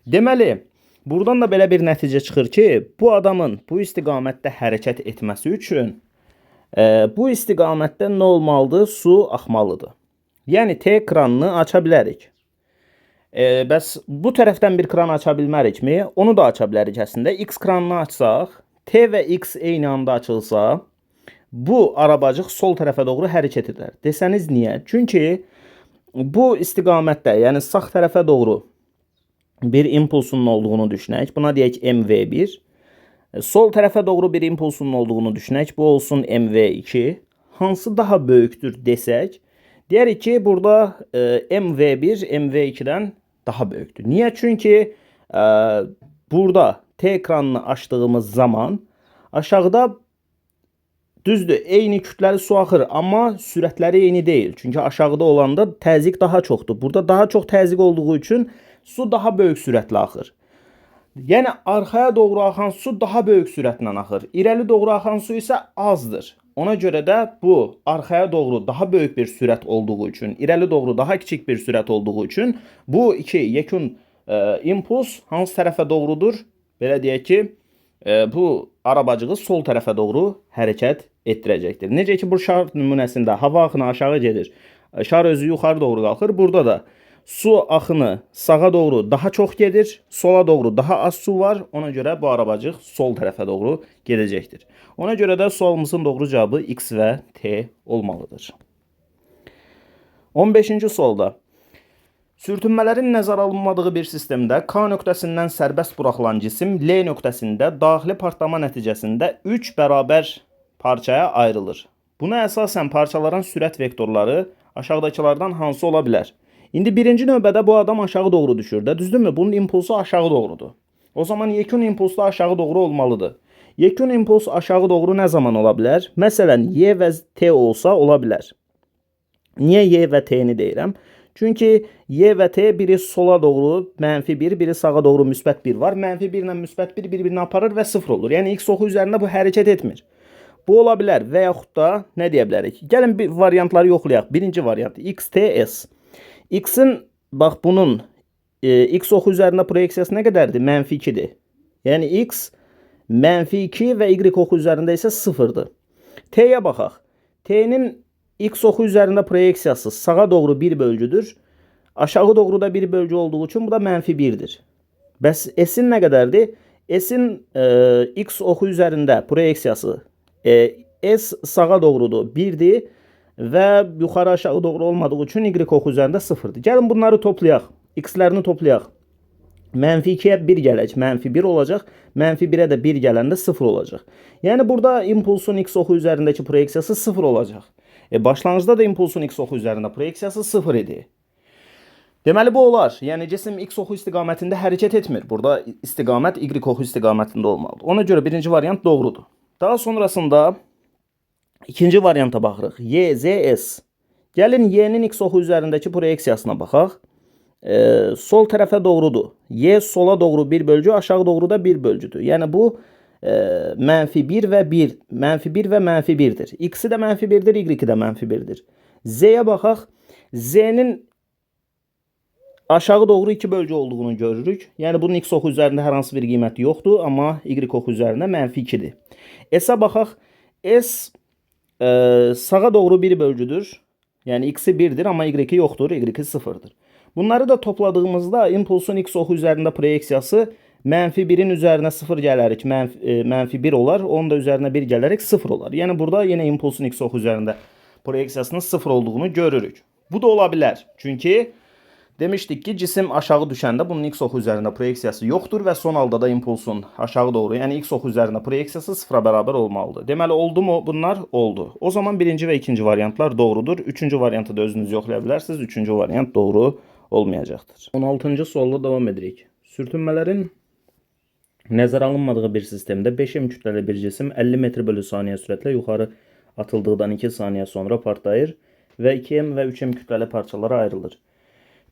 Deməli, buradan da belə bir nəticə çıxır ki, bu adamın bu istiqamətdə hərəkət etməsi üçün bu istiqamətdə nə olmalıdır? Su axmalıdır. Yəni T kranını aça bilərik. Bəs bu tərəfdən bir kran aça bilmərikmi? Onu da aça bilərik əslində. X kranını açsaq, T və X eyni anda açılsa, bu arabacıq sol tərəfə doğru hərəkət edər. Desəniz niyə? Çünki bu istiqamətdə, yəni sağ tərəfə doğru bir impulsunun olduğunu düşünək. Buna deyək MV1. Sol tərəfə doğru bir impulsunun olduğunu düşünək. Bu olsun MV2. Hansı daha böyükdür desək, deyərik ki, burada MV1 MV2-dən daha böyükdür. Niyə? Çünki burada T ekranını açdığımız zaman aşağıda düzdür, eyni kütləli su axır, amma sürətləri eyni deyil. Çünki aşağıda olanda təzyiq daha çoxdur. Burada daha çox təzyiq olduğu üçün su daha böyük sürətlə axır. Yəni arxaya doğru axan su daha böyük sürətlə axır. İrəli doğru axan su isə azdır. Ona görə də bu arxaya doğru daha böyük bir sürət olduğu üçün, irəli doğru daha kiçik bir sürət olduğu üçün bu iki yekun impuls hansı tərəfə doğrudur? Belə deyək ki, bu arabacığı sol tərəfə doğru hərəkət etdirəcəkdir. Necə ki bu şar nümunəsində hava axını aşağı gedir. Şar özü yuxarı doğru qalxır. Burada da su axını sağa doğru daha çox gedir, sola doğru daha az su var. Ona görə bu arabacıq sol tərəfə doğru gedəcəkdir. Ona görə də sualımızın doğru cavabı X və T olmalıdır. 15-ci sualda Sürtünmələrin nəzərə alınmadığı bir sistemdə K nöqtəsindən sərbəst buraxılan cisim L nöqtəsində daxili partlama nəticəsində 3 bərabər parçaya ayrılır. Buna əsasən parçaların sürət vektorları aşağıdakılardan hansı ola bilər? İndi birinci növbədə bu adam aşağı doğru düşür də, düzdürmü? Bunun impulsu aşağı doğrudur. O zaman yekun impuls da aşağı doğru olmalıdır. Yekun impuls aşağı doğru nə zaman ola bilər? Məsələn, Y və T olsa ola bilər. Niyə Y və T-ni deyirəm? Çünki Y və T biri sola doğru -1, biri sağa doğru müsbət 1 var. -1 ilə müsbət 1 bir-birini aparır və 0 olur. Yəni x oxu üzərində bu hərəkət etmir. Bu ola bilər və yaxud da nə deyə bilərik? Gəlin bir variantları yoxlayaq. Birinci variant x, t, s. X-in bax bunun x oxu üzərində proyeksiyası nə qədərdir? -2-dir. Yəni x -2 və y oxu üzərində isə 0-dır. T-yə baxaq. T-nin x oxu üzərində proyeksiyası sağa doğru bir bölgüdür. Aşağı doğru da bir bölgü olduğu üçün bu da -1'dir. Bəs S-in nə qədərdir? S-in x oxu üzərində proyeksiyası S sağa doğrudur 1'dir və yuxarı aşağı doğru olmadığı üçün y oxu üzərində 0'dır. Gəlin bunları toplayaq. X-lərini toplayaq. -2'ye 1 gələk, -1 olacaq. -1'e də 1 gələndə 0 olacaq. Yəni burada impulsun x oxu üzərindəki proyeksiyası 0 olacaq. Başlanğıcda da impulsun x oxu üzərində proyeksiyası 0 idi. Deməli bu olar. Yəni cisim x oxu istiqamətində hərəkət etmir. Burada istiqamət y oxu istiqamətində olmalıdır. Ona görə birinci variant doğrudur. Daha sonrasında ikinci varianta baxırıq. Y, Z, S. Gəlin Y-nin x oxu üzərindəki proyeksiyasına baxaq. Sol tərəfə doğrudur. Y sola doğru bir bölgü, aşağı doğru da bir bölgüdür. Yəni bu -1 və -1'dir. X-i də -1'dir, Y-i də -1'dir. Z-yə baxaq. Z-nin aşağı doğru 2 bölgü olduğunu görürük. Yəni bunun x oxu üzərində hər hansı bir qiyməti yoxdur, amma y oxu üzərində -2'dir. S-ə baxaq. S sağa doğru bir bölgüdür. Yəni x-i 1'dir, amma y-i yoxdur, y-i 0'dır. Bunları da topladığımızda impulsun x oxu üzərində proyeksiyası -1'in üzərinə 0 gələrik, -1 olar. Onun da üzərinə 1 gələrək 0 olar. Yəni burada yenə impulsun x oxu üzərində proyeksiyasının 0 olduğunu görürük. Bu da ola bilər. Çünki demişdik ki, cisim aşağı düşəndə bunun x oxu üzərində proyeksiyası yoxdur və son halda da impulsun aşağı doğru, yəni x oxu üzərində proyeksiyası 0'a bərabər olmalıdır. Deməli oldu mu bunlar? Oldu. O zaman birinci və ikinci variantlar doğrudur. Üçüncü variantı da özünüz yoxlaya bilərsiniz. Üçüncü variant doğru olmayacaqdır. 16-cı sualla davam edirik. Sürtünmələrin nəzərə alınmadığı bir sistemdə 5m kütləli bir cisim 50 metr/saniyə sürətlə yuxarı atıldıqdan 2 saniyə sonra partlayır və 2m və 3m kütləli parçalara ayrılır.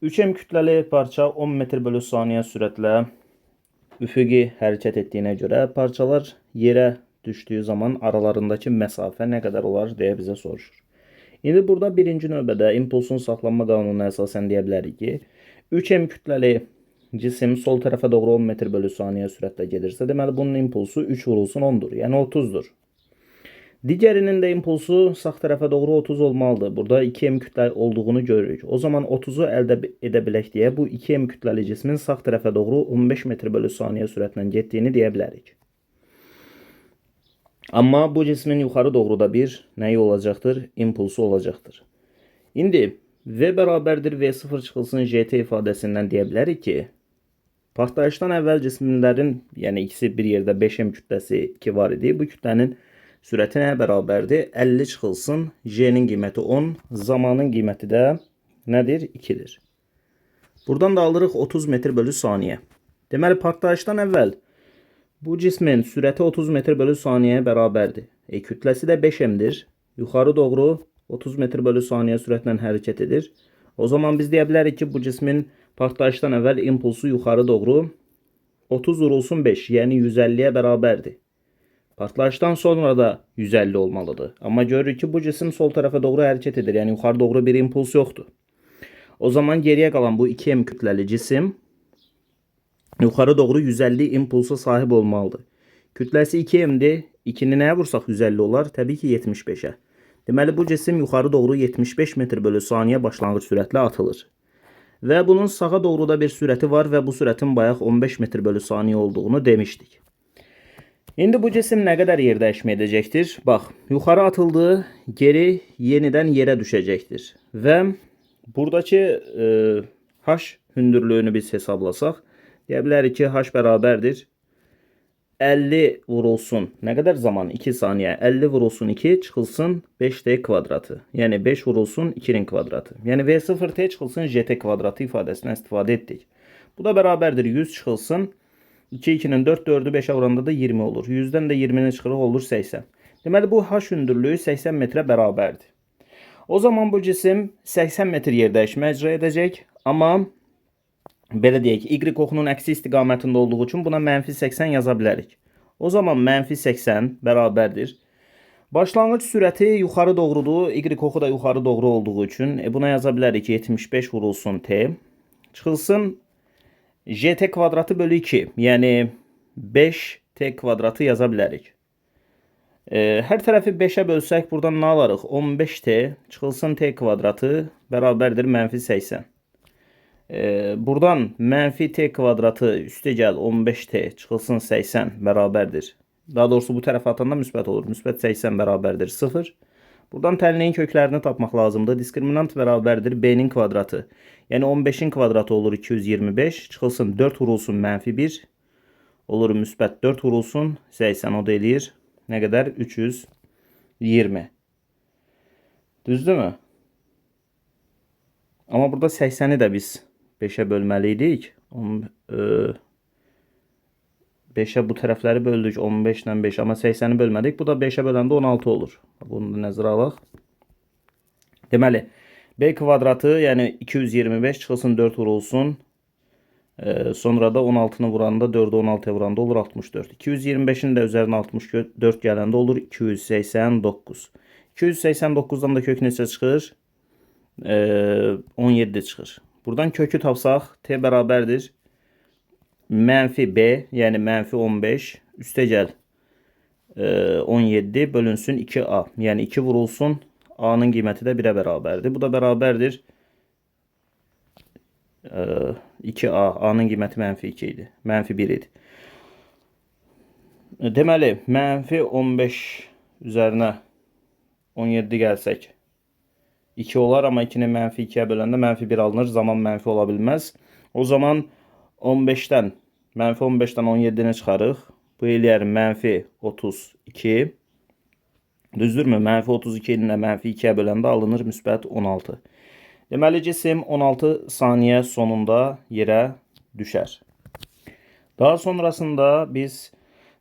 3m kütləli parça 10 metr/saniyə sürətlə üfüqi hərəkət etdiyinə görə parçalar yerə düşdüyü zaman aralarındakı məsafə nə qədər olar deyə bizə soruşur. İndi burada birinci növbədə impulsun saxlanma qanununa əsasən deyə bilərik ki, 3m kütləli cisim sol tərəfə doğru 10 metr/saniyə sürətlə gedirsə, deməli bunun impulsu 3 vurulsun 10'dur, yəni 30'dur. Digərinin də impulsu sağ tərəfə doğru 30 olmalıdır. Burada 2m kütlə olduğunu görürük. O zaman 30'u əldə edə bilək deyə bu 2m kütləli cismin sağ tərəfə doğru 15 metr/saniyə sürətlə getdiyini deyə bilərik. Amma bu cismin yuxarı doğru da bir nəyi olacaqdır? İmpulsu olacaqdır. İndi V bərabərdir V0 çıxılsın JT ifadəsindən deyə bilərik ki, partlayışdan əvvəl cisimlərin, yəni ikisi bir yerdə 5m kütləsi 2 var idi. Bu kütlənin sürəti nə bərabərdir? 50 çıxılsın J'nin qiyməti 10, zamanın qiyməti də nədir? 2'dir. Buradan da alırıq 30 metr/saniyə. Deməli partlayışdan əvvəl bu cismin sürəti 30 metr/saniyəyə bərabərdir. Kütləsi də 5m'dir. Yuxarı doğru 30 metr/saniyə sürətlə hərəkət edir. O zaman biz deyə bilərik ki, bu cismin partlayışdan əvvəl impulsu yuxarı doğru 30 vurulsun 5, yəni 150'yə bərabərdir. Partlayışdan sonra da 150 olmalıdır. Amma görürük ki, bu cisim sol tərəfə doğru hərəkət edir. Yəni yuxarı doğru bir impuls yoxdur. O zaman geriyə qalan bu 2m kütləli cisim yuxarı doğru 150 impulsa sahib olmalıdır. Kütləsi 2m'dir. 2'ni nəyə vursaq 150 olar? Təbii ki 75'ə. Deməli bu cisim yuxarı doğru 75 metr/saniyə başlanğıc sürətlə atılır. Və bunun sağa doğru da bir sürəti var və bu sürətin bayaq 15 metr/saniyə olduğunu demişdik. İndi bu cisim nə qədər yer dəyişmə edəcəkdir? Bax, yuxarı atıldı, geri yenidən yerə düşəcəkdir. Və buradakı H hündürlüyünü biz hesablasaq, deyə bilərik ki, H bərabərdir 50 vurulsun. Nə qədər zaman? 2 saniyə. 50 vurulsun 2 çıxılsın 5t kvadratı. Yəni 5 vurulsun 2'nin kvadratı. Yəni V0t çıxılsın jet kvadratı ifadəsindən istifadə etdik. Bu da bərabərdir 100 çıxılsın 2 2'nin 4 4'ü 5'e vuranda da 20 olur. 100'dən də 20'ni çıxırıq olur 80. Deməli bu H hündürlüyü 80 metrə bərabərdir. O zaman bu cisim 80 metr yerdəyişmə icra edəcək. Amma belə deyək, Y oxunun əksi istiqamətində olduğu üçün buna -80 yaza bilərik. O zaman -80 bərabərdir. Başlanğıc sürəti yuxarı doğrudur. Y oxu da yuxarı doğru olduğu üçün buna yaza bilərik 75 vurulsun t. Çıxılsın jet kvadratı bölü 2. Yəni 5t kvadratı yaza bilərik. Hər tərəfi 5'ə bölsək buradan nə alarıq? 15t çıxılsın t kvadratı bərabərdir -80. Buradan -t kvadratı üstəgəl 15t çıxılsın 80 bərabərdir. Daha doğrusu bu tərəfə atanda müsbət olur. Müsbət 80 bərabərdir 0. Buradan tənliyin köklərini tapmaq lazımdır. Diskriminant bərabərdir b-nin kvadratı. Yəni 15'in kvadratı olur 225. Çıxılsın 4 vurulsun -1. Olur müsbət 4 vurulsun 80. O da eləyir. Nə qədər? 320. Düzdürmü? Amma burada 80'i də biz 5'ə bölməliydik. 5'ə bu tərəfləri böldük 15 ilə 5, amma 80'i bölmədik. Bu da 5'ə böləndə 16 olur. Bunu da nəzərə alaq. Deməli, b kvadratı, yəni 225 çıxılsın 4 vurulsun. Sonra da 16'nı vuranda 4'ü 16'ya vuranda olur 64. 225'in də üzərinə 64 gələndə olur 289. 289'dan da kök neçə çıxır? 17 çıxır. Buradan kökü tapsaq t bərabərdir -b, yəni -15 üstəgəl 17 bölünsün 2a. Yəni 2 vurulsun a''nın qiyməti də 1'ə bərabərdir. Bu da bərabərdir 2a. A''nın qiyməti -2 idi. -1 idi. Deməli, -15 üzərinə 17 gəlsək 2 olar, amma 2'ni -2'yə böləndə -1 alınır. Zaman mənfi ola bilməz. O zaman 15'dən, -15'dən 17'ni çıxarıq. Bu eləyər -32. Düzdürmü? -32'ni də -2'yə böləndə alınır müsbət 16. Deməli, cisim 16 saniyə sonunda yerə düşər. Daha sonrasında biz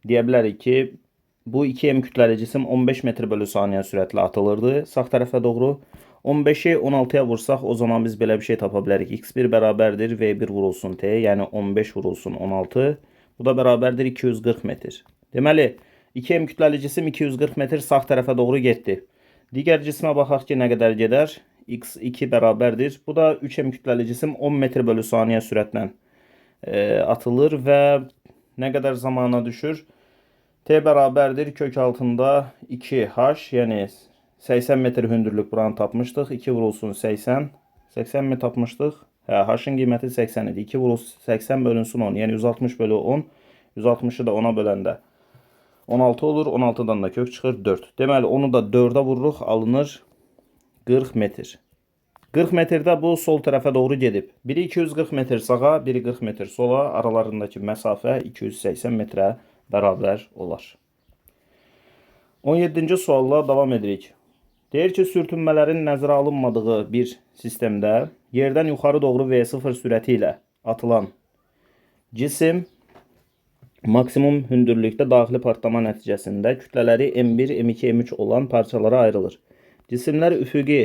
deyə bilərik ki, bu 2M kütləli cisim 15 metr bölü saniyə sürətlə atılırdı sağ tərəfə doğru. 15'i 16'ya vursak o zaman biz belə bir şey tapa bilərik. X1 bərabərdir V1 vurulsun T, yəni 15 vurulsun 16. Bu da bərabərdir 240 metr. Deməli, 2M kütləli cisim 240 metr sağ tərəfə doğru getdi. Digər cismə baxaq ki, nə qədər gedər? X2 bərabərdir. Bu da 3M kütləli cisim 10 metr bölü saniyə sürətlə atılır və nə qədər zamana düşür? T bərabərdir kök altında 2H, yəni 80 metr hündürlük buranı tapmışdıq. 2 vurulsun 80. 80 mi tapmışdıq? Hə, H-ın qiyməti 80 idi. 2 vurulsun 80 bölünsün 10. Yəni 160 bölü 10. 160'ı da 10'a böləndə 16 olur. 16'dan da kök çıxır 4. Deməli, onu da 4'ə vururuq. Alınır 40 metr. 40 metrdə bu sol tərəfə doğru gedib. Biri 240 metr sağa, biri 40 metr sola. Aralarındakı məsafə 280 metrə bərabər olar. 17-ci sualla davam edirik. Deyir ki, sürtünmələrin nəzərə alınmadığı bir sistemdə yerdən yuxarı doğru V0 sürəti ilə atılan cisim maksimum hündürlükdə daxili partlama nəticəsində kütlələri M1, M2, M3 olan parçalara ayrılır. Cisimlər üfüqi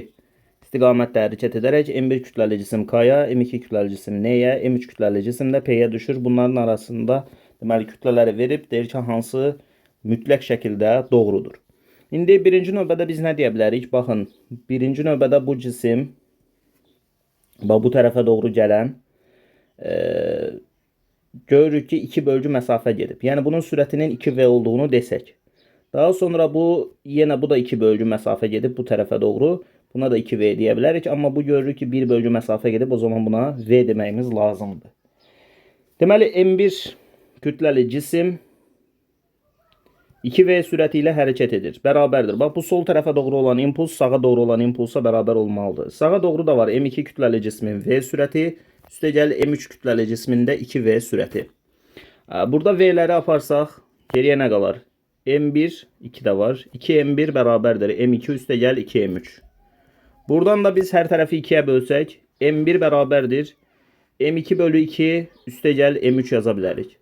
istiqamətdə hərəkət edərək M1 kütləli cisim K-ya, M2 kütləli cisim N-yə, M3 kütləli cisim də P-yə düşür. Bunların arasında deməli kütlələri verib deyir ki, hansı mütləq şəkildə doğrudur. İndi birinci növbədə biz nə deyə bilərik? Baxın, birinci növbədə bu cisim bu tərəfə doğru gələn görürük ki, 2 bölgü məsafə gedib. Yəni bunun sürətinin 2V olduğunu desək. Daha sonra bu da 2 bölgü məsafə gedib bu tərəfə doğru. Buna da 2V deyə bilərik. Amma bu görürük ki, 1 bölgü məsafə gedib. O zaman buna V deməyimiz lazımdır. Deməli, M1 kütləli cisim 2V sürəti ilə hərəkət edir. Bərabərdir. Bax, bu sol tərəfə doğru olan impuls sağa doğru olan impulsa bərabər olmalıdır. Sağa doğru da var M2 kütləli cismin V sürəti. üstəgəl M3 kütləli cismində 2V sürəti. Burada V'ləri aparsaq, geriyə nə qalar? M1, 2 də var. 2M1 bərabərdir M2 üstəgəl 2M3. Buradan da biz hər tərəfi 2'yə bölsək, M1 bərabərdir M2 bölü 2 üstəgəl M3 yaza bilərik.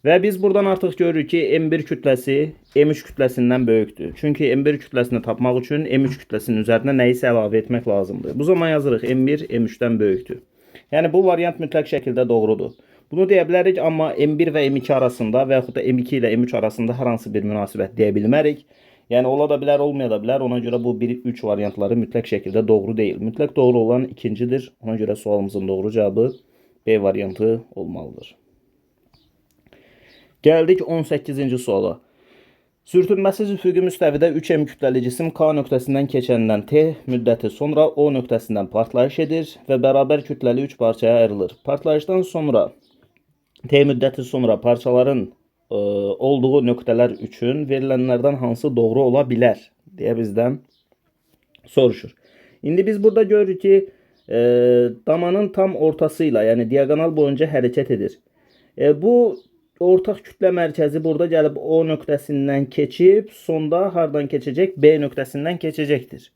Və biz buradan artıq görürük ki, M1 kütləsi M3 kütləsindən böyükdür. Çünki M1 kütləsini tapmaq üçün M3 kütləsinin üzərinə nəyisə əlavə etmək lazımdır. Bu zaman yazırıq M1 M3'dən böyükdür. Yəni bu variant mütləq şəkildə doğrudur. Bunu deyə bilərik, amma M1 və M2 arasında və yaxud da M2 ilə M3 arasında hər hansı bir münasibət deyə bilmərik. Yəni ola da bilər, olmaya da bilər. Ona görə bu 1-3 variantları mütləq şəkildə doğru deyil. Mütləq doğru olan ikincidir. Ona görə sualımızın doğru cavabı B variantı olmalıdır. Gəldik 18-ci suala. Sürtünməsiz üfüqi müstəvidə 3M kütləli cisim K nöqtəsindən keçəndən T müddəti sonra O nöqtəsindən partlayış edir və bərabər kütləli 3 parçaya ayrılır. Partlayışdan sonra T müddəti sonra parçaların olduğu nöqtələr üçün verilənlərdən hansı doğru ola bilər deyə bizdən soruşur. İndi biz burada görürük ki, damanın tam ortası ilə, yəni diagonal boyunca hərəkət edir. Bu ortaq kütlə mərkəzi burada gəlib O nöqtəsindən keçib, sonda hardan keçəcək? B nöqtəsindən keçəcəkdir.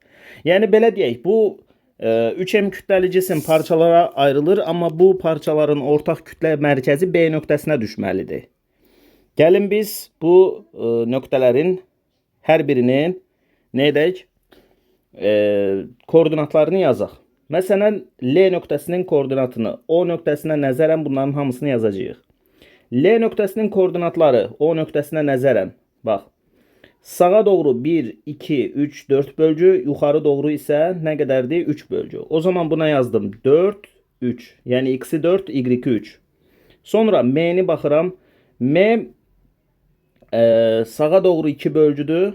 Yəni belə deyək, bu 3M kütləli cisim parçalara ayrılır, amma bu parçaların ortaq kütlə mərkəzi B nöqtəsinə düşməlidir. Gəlin biz bu nöqtələrin hər birinin nə edək? Koordinatlarını yazaq. Məsələn, L nöqtəsinin koordinatını O nöqtəsinə nəzərən bunların hamısını yazacağıq. L nöqtəsinin koordinatları O nöqtəsinə nəzərən, bax, sağa doğru 1, 2, 3, 4 bölgü, yuxarı doğru isə nə qədərdir? 3 bölgü. O zaman buna yazdım 4, 3. Yəni x-i 4, y-i 3. Sonra M-ni baxıram. M sağa doğru 2 bölgüdür.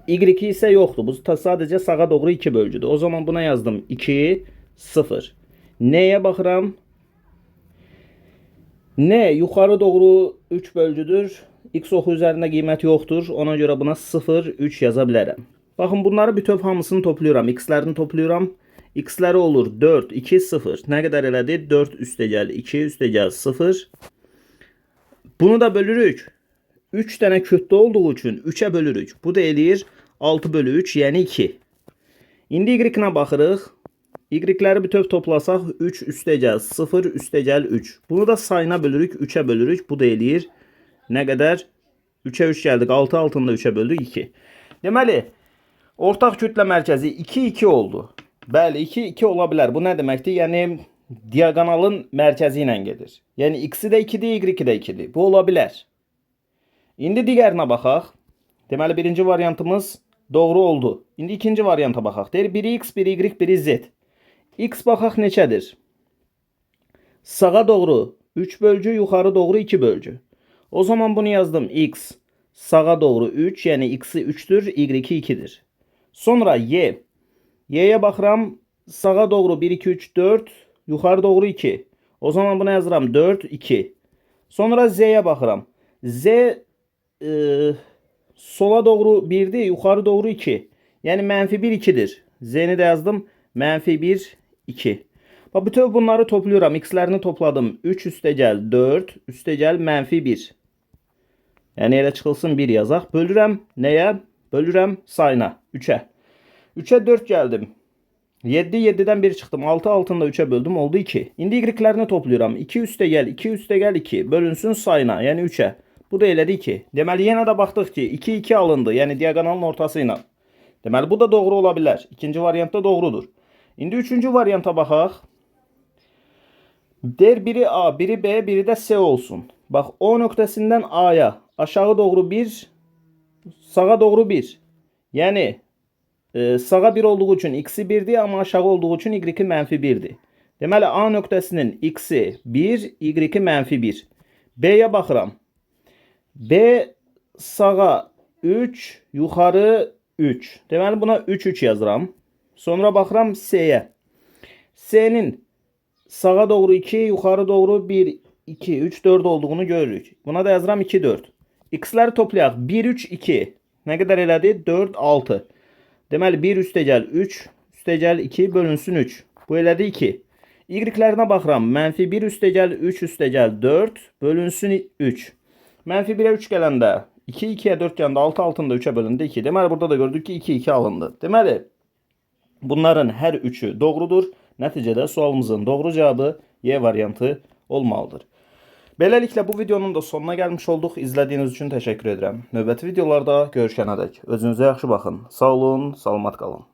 Y-i isə yoxdur. Bu sadəcə sağa doğru 2 bölgüdür. O zaman buna yazdım 2, 0. N'ye baxıram. N yuxarı doğru 3 bölgüdür. X oxu üzərində qiymət yoxdur. Ona görə buna 0, 3 yaza bilərəm. Baxın, bunları bütöv hamısını toplayıram. X'lərini toplayıram. X'ləri olur 4, 2, 0. Nə qədər elədi? 4 üstəgəl 2 üstəgəl 0. Bunu da bölürük. 3 dənə kütle olduğu üçün 3'ə bölürük. Bu da eləyir 6 bölü 3, yəni 2. İndi Y-nə baxırıq. Y-ləri bütöv toplasaq 3 üstəgəl 0 üstəgəl 3. Bunu da sayına bölürük, 3'ə bölürük. Bu da eləyir nə qədər? 3'ə 3 gəldik. 6 altında 3'ə böldük 2. Deməli, ortaq kütlə mərkəzi 2, 2 oldu. Bəli, 2, 2 ola bilər. Bu nə deməkdir? Yəni, diagonalın mərkəzi ilə gedir. Yəni, x-i də 2-dir, y-i də 2-dir. Bu ola bilər. İndi digərinə baxaq. Deməli, birinci variantımız doğru oldu. İndi ikinci varianta baxaq. Deyir, biri x, biri y, biri z. X baxaq neçədir? Sağa doğru 3 bölgü, yuxarı doğru 2 bölgü. O zaman bunu yazdım. X sağa doğru 3, yəni x-i 3'dür, y-i 2'dir. Sonra y. Y'ye baxıram. Sağa doğru 1, 2, 3, 4, yuxarı doğru 2. O zaman buna yazıram 4, 2. Sonra z'ye baxıram. Z sola doğru 1'dir, yuxarı doğru 2. Yəni mənfi 1, 2'dir. Z'ni də yazdım. Mənfi 1, 2. Bax, bütün bunları topluyorum. X'lərini topladım. 3 üstəgəl 4 üstəgəl mənfi 1. Yəni elə çıxılsın 1 yazaq. Bölürəm nəyə? Bölürəm sayına. 3'ə. 3'ə 4 gəldim. 7, 7'dən 1 çıxdım. 6, altında 3'ə böldüm. Oldu 2. İndi y-lərini topluyorum. 2 üstəgəl 2 üstəgəl 2. Bölünsün sayına. Yəni 3'ə. Bu da elədi 2. Deməli, yenə də baxdıq ki, 2, 2 alındı. Yəni diagonalın ortası ilə. Deməli, bu da doğru ola bilər. İkinci variant da doğrudur. İndi üçüncü varianta baxaq. Der biri A, biri B, biri de C olsun. Bax, O nöqtəsindən A'ya aşağı doğru 1, sağa doğru 1. Yəni, sağa 1 olduğu üçün x-i 1'dir, amma aşağı olduğu üçün y-i mənfi 1'dir. Deməli, A nöqtəsinin x-i 1, y-i mənfi 1. B-yə baxıram. B sağa 3, yuxarı 3. Deməli, buna 3, 3 yazıram. Sonra baxıram C'ye. C'nin sağa doğru 2, yuxarı doğru 1, 2, 3, 4 olduğunu görürük. Buna da yazıram 2, 4. X'ləri toplayaq. 1, 3, 2. Nə qədər elədi? 4, 6. Deməli 1 üstəgəl 3 üstəgəl 2 bölünsün 3. Bu elədi 2. Y-lərinə baxıram. Mənfi 1 üstəgəl 3 üstəgəl 4 bölünsün 3. Mənfi 1'ə 3 gələndə 2, 2'yə 4 gələndə 6 altında 3'ə bölündü 2. Deməli, burada da gördük ki 2, 2 alındı. Deməli, bunların hər üçü doğrudur. Nəticədə sualımızın doğru cavabı Y variantı olmalıdır. Beləliklə bu videonun da sonuna gəlmiş olduq. İzlədiyiniz üçün təşəkkür edirəm. Növbəti videolarda görüşənədək özünüzə yaxşı baxın. Sağ olun, salamat qalın.